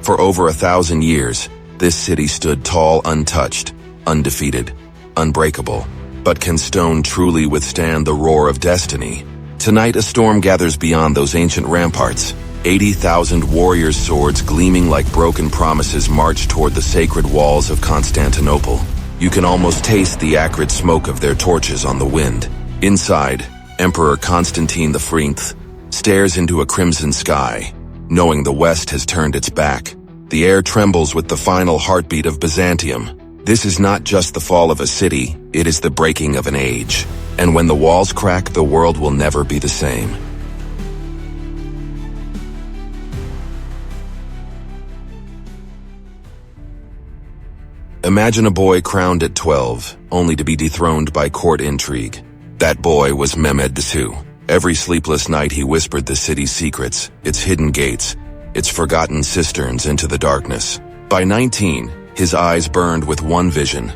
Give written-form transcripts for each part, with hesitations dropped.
For over 1,000 years, this city stood tall, untouched, undefeated, unbreakable. But can stone truly withstand the roar of destiny? Tonight a storm gathers beyond those ancient ramparts. 80,000 warriors' swords gleaming like broken promises march toward the sacred walls of Constantinople. You can almost taste the acrid smoke of their torches on the wind. Inside, Emperor Constantine V stares into a crimson sky, knowing the West has turned its back. The air trembles with the final heartbeat of Byzantium. This is not just the fall of a city, it is the breaking of an age. And when the walls crack, the world will never be the same. Imagine a boy crowned at 12, only to be dethroned by court intrigue. That boy was Mehmed II. Every sleepless night he whispered the city's secrets, its hidden gates, its forgotten cisterns into the darkness. By 19, his eyes burned with one vision: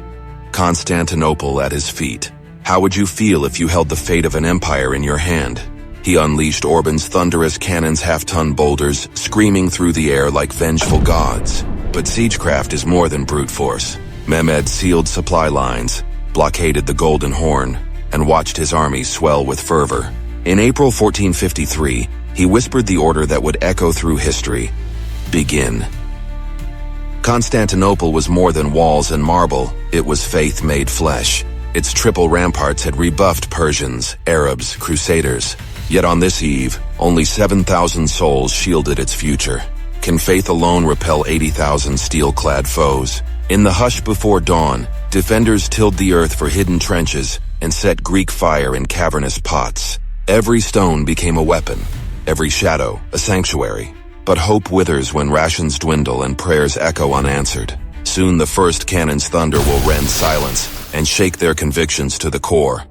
Constantinople at his feet. How would you feel if you held the fate of an empire in your hand? He unleashed Orban's thunderous cannons, half-ton boulders, screaming through the air like vengeful gods. But siegecraft is more than brute force. Mehmed sealed supply lines, blockaded the Golden Horn, and watched his army swell with fervor. In April 1453, he whispered the order that would echo through history: begin. Constantinople was more than walls and marble, it was faith made flesh. Its triple ramparts had rebuffed Persians, Arabs, Crusaders. Yet on this eve, only 7,000 souls shielded its future. Can faith alone repel 80,000 steel-clad foes? In the hush before dawn, defenders tilled the earth for hidden trenches and set Greek fire in cavernous pots. Every stone became a weapon, every shadow a sanctuary. But hope withers when rations dwindle and prayers echo unanswered. Soon the first cannon's thunder will rend silence and shake their convictions to the core.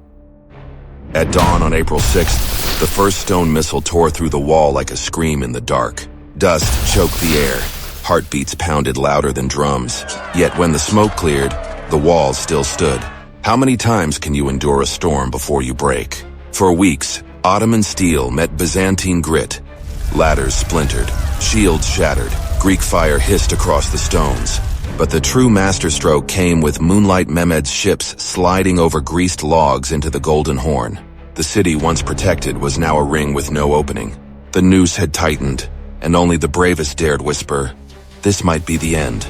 At dawn on April 6th, the first stone missile tore through the wall like a scream in the dark. Dust choked the air. Heartbeats pounded louder than drums. Yet when the smoke cleared, the walls still stood. How many times can you endure a storm before you break? For weeks, Ottoman steel met Byzantine grit. Ladders splintered, shields shattered, Greek fire hissed across the stones. But the true masterstroke came with Moonlight Mehmed's ships sliding over greased logs into the Golden Horn. The city once protected was now a ring with no opening. The noose had tightened, and only the bravest dared whisper, "This might be the end."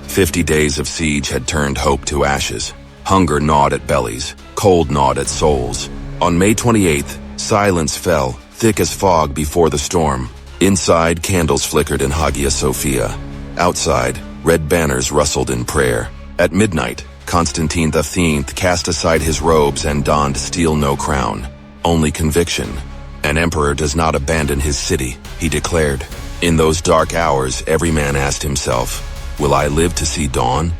50 days of siege had turned hope to ashes. Hunger gnawed at bellies, cold gnawed at souls. On May 28th, silence fell, thick as fog before the storm. Inside, candles flickered in Hagia Sophia. Outside, red banners rustled in prayer. At midnight, Constantine V cast aside his robes and donned steel no crown, only conviction. An emperor does not abandon his city, he declared. In those dark hours, every man asked himself, will I live to see dawn?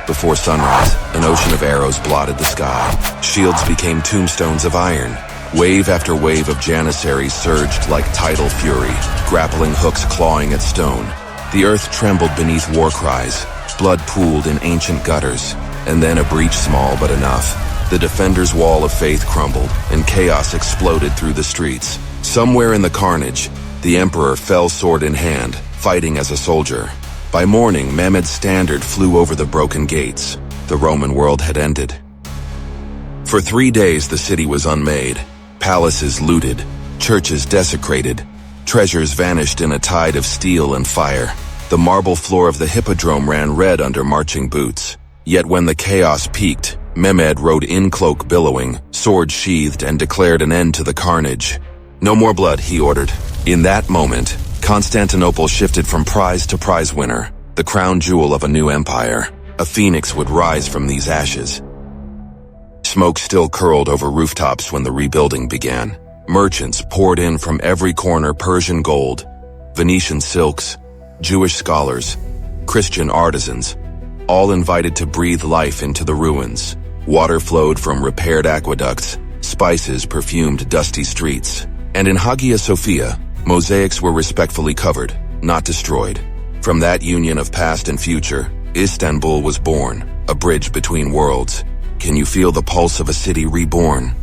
Before sunrise, an ocean of arrows blotted the sky. Shields became tombstones of iron. Wave after wave of janissaries surged like tidal fury, grappling hooks clawing at stone. The earth trembled beneath war cries. Blood pooled in ancient gutters. And then a breach small but enough. The defenders' wall of faith crumbled, and chaos exploded through the streets. Somewhere in the carnage, the emperor fell sword in hand, fighting as a soldier. By morning, Mehmed's standard flew over the broken gates. The Roman world had ended. For 3 days, the city was unmade. Palaces looted, churches desecrated, treasures vanished in a tide of steel and fire. The marble floor of the hippodrome ran red under marching boots. Yet when the chaos peaked, Mehmed rode in cloak billowing, sword sheathed, and declared an end to the carnage. No more blood, he ordered. In that moment, Constantinople shifted from prize to prize winner, the crown jewel of a new empire. A phoenix would rise from these ashes. Smoke still curled over rooftops when the rebuilding began. Merchants poured in from every corner Persian gold, Venetian silks, Jewish scholars, Christian artisans, all invited to breathe life into the ruins. Water flowed from repaired aqueducts, spices perfumed dusty streets. And in Hagia Sophia, mosaics were respectfully covered, not destroyed. From that union of past and future, Istanbul was born, a bridge between worlds. Can you feel the pulse of a city reborn?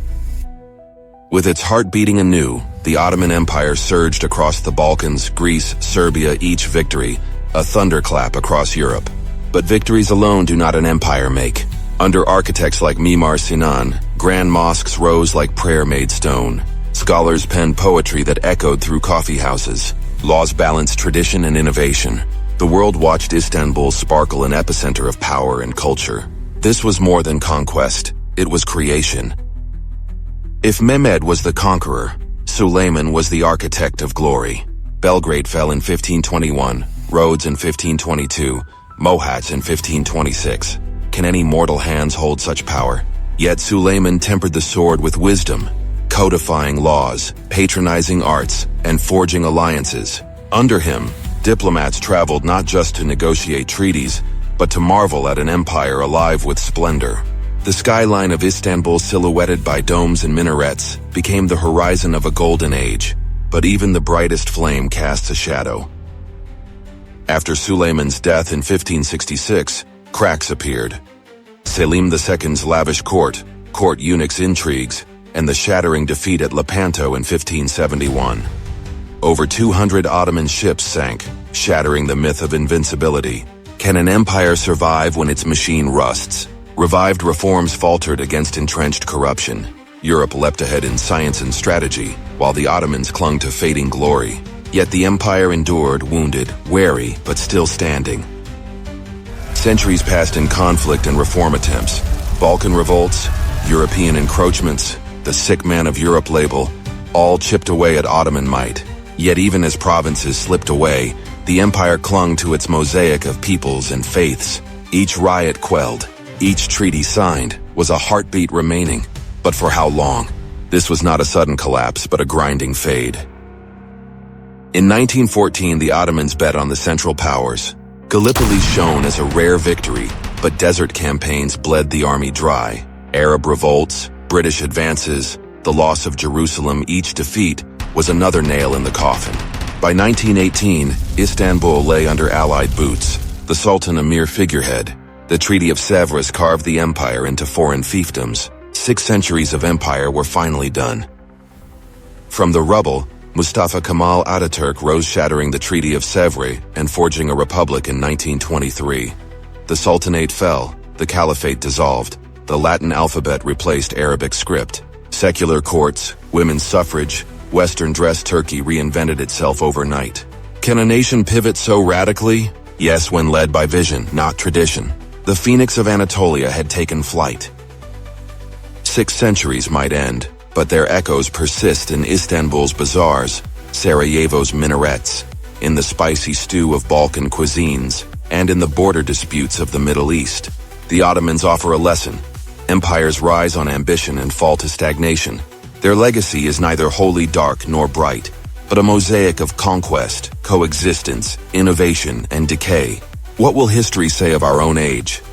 With its heart beating anew, the Ottoman Empire surged across the Balkans, Greece, Serbia, each victory, a thunderclap across Europe. But victories alone do not an empire make. Under architects like Mimar Sinan, grand mosques rose like prayer-made stone. Scholars penned poetry that echoed through coffee houses. Laws balanced tradition and innovation. The world watched Istanbul sparkle, an epicenter of power and culture. This was more than conquest. It was creation. If Mehmed was the conqueror, Suleiman was the architect of glory. Belgrade fell in 1521, Rhodes in 1522, Mohat's in 1526. Can any mortal hands hold such power? Yet Suleiman tempered the sword with wisdom, codifying laws, patronizing arts, and forging alliances. Under him, diplomats traveled not just to negotiate treaties, but to marvel at an empire alive with splendor. The skyline of Istanbul, silhouetted by domes and minarets, became the horizon of a golden age, but even the brightest flame casts a shadow. After Suleiman's death in 1566, cracks appeared. Selim II's lavish court eunuchs' intrigues, and the shattering defeat at Lepanto in 1571. Over 200 Ottoman ships sank, shattering the myth of invincibility. Can an empire survive when its machine rusts? Revived reforms faltered against entrenched corruption. Europe leapt ahead in science and strategy, while the Ottomans clung to fading glory. Yet the empire endured, wounded, wary, but still standing. Centuries passed in conflict and reform attempts. Balkan revolts, European encroachments, the sick man of Europe label, all chipped away at Ottoman might. Yet even as provinces slipped away, the empire clung to its mosaic of peoples and faiths. Each riot quelled, each treaty signed, was a heartbeat remaining. But for how long? This was not a sudden collapse, but a grinding fade. In 1914, the Ottomans bet on the Central Powers. Gallipoli shone as a rare victory, but desert campaigns bled the army dry. Arab revolts, British advances, the loss of Jerusalem, each defeat was another nail in the coffin. By 1918, Istanbul lay under Allied boots, the Sultan a mere figurehead. The Treaty of Sèvres carved the empire into foreign fiefdoms. 6 centuries of empire were finally done. From the rubble, Mustafa Kemal Ataturk rose, shattering the Treaty of Sèvres and forging a republic in 1923. The Sultanate fell, the Caliphate dissolved, the Latin alphabet replaced Arabic script. Secular courts, women's suffrage, Western dress, Turkey reinvented itself overnight. Can a nation pivot so radically? Yes, when led by vision, not tradition. The phoenix of Anatolia had taken flight. 6 centuries might end, but their echoes persist in Istanbul's bazaars, Sarajevo's minarets, in the spicy stew of Balkan cuisines, and in the border disputes of the Middle East. The Ottomans offer a lesson. Empires rise on ambition and fall to stagnation. Their legacy is neither wholly dark nor bright, but a mosaic of conquest, coexistence, innovation, and decay. What will history say of our own age?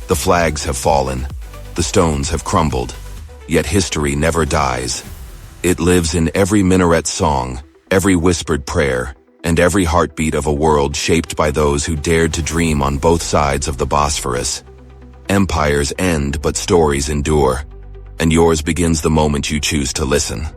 The flags have fallen. The stones have crumbled. Yet history never dies. It lives in every minaret song, every whispered prayer, and every heartbeat of a world shaped by those who dared to dream on both sides of the Bosphorus. Empires end, but stories endure. And yours begins the moment you choose to listen.